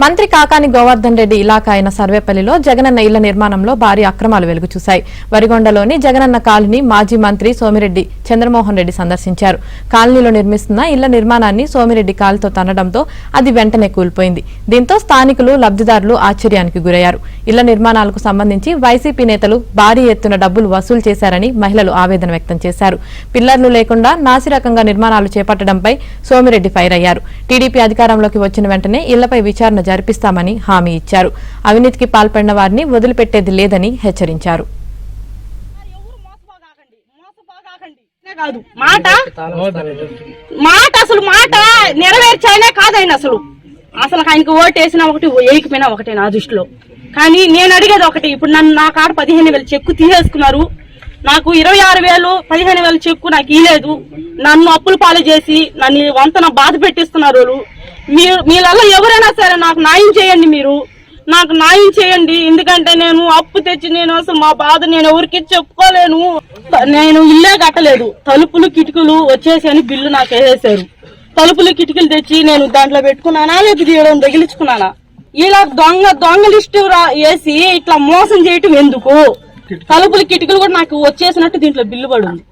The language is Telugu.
మంత్రి కాకాని గోవర్ధన్ రెడ్డి ఇలాకా అయిన సర్వేపల్లిలో జగనన్న ఇళ్ల నిర్మాణంలో భారీ అక్రమాలు వెలుగుచూశాయి. వరిగొండలోని జగనన్న కాలనీ మాజీ మంత్రి సోమిరెడ్డి చంద్రమోహన్ రెడ్డి సందర్శించారు. కాలనీలో నిర్మిస్తున్న ఇళ్ల నిర్మాణాన్ని సోమిరెడ్డి కాలుతో తన్నడంతో అది వెంటనే కూలిపోయింది. దీంతో స్థానికులు లబ్ధిదారులు ఆశ్చర్యానికి గురయ్యారు. ఇళ్ల నిర్మాణాలకు సంబంధించి వైసీపీ నేతలు భారీ ఎత్తున డబ్బులు వసూలు చేశారని మహిళలు ఆవేదన వ్యక్తం చేశారు. పిల్లర్లు లేకుండా నాసిరకంగా నిర్మాణాలు చేపట్టడంపై సోమిరెడ్డి ఫైర్ అయ్యారు. టీడీపీ అధికారంలోకి వచ్చిన వెంటనే ఇళ్లపై విచారణ జరిపిస్తామని హామీ ఇచ్చారు. అవినీతికి పాల్పడిన వారిని వదిలిపెట్టేది లేదని హెచ్చరించారు. మాట నెరవేర్చాలే కాదైనా అసలు ఆయనకు ఓటేసినా ఒకటి వేయకపోయినా ఒకటే నా దృష్టిలో. కానీ నేను అడిగేది ఒకటి, ఇప్పుడు నన్ను నా కాడ 15,000 చెక్కు తీసేసుకున్నారు. నాకు 26,000 15,000 చెక్కు నాకు ఇలేదు. నన్ను అప్పులు పాలు చేసి నన్ను వంతన బాధ పెట్టిస్తున్నారు. మీరల్లా ఎవరైనా సరే నాకు న్యాయం చేయండి, నాకు న్యాయం చేయండి. ఎందుకంటే నేను అప్పు తెచ్చి నేను అసలు మా బాధ నేను ఎవరికి చెప్పుకోలేను. నేను ఇల్లే కట్టలేదు, తలుపులు కిటికీలు వచ్చేసి అని బిల్లు నాకు వేసేశారు. తలుపులు కిటికీలు తెచ్చి నేను దాంట్లో పెట్టుకున్నానా లేకపోతే తీయడం తగిలించుకున్నానా? ఇలా దొంగ లిస్టు వేసి ఇట్లా మోసం చేయటం ఎందుకు? తలుపులు కిటికీలు కూడా నాకు వచ్చేసినట్టు దీంట్లో బిల్లు పడుంది.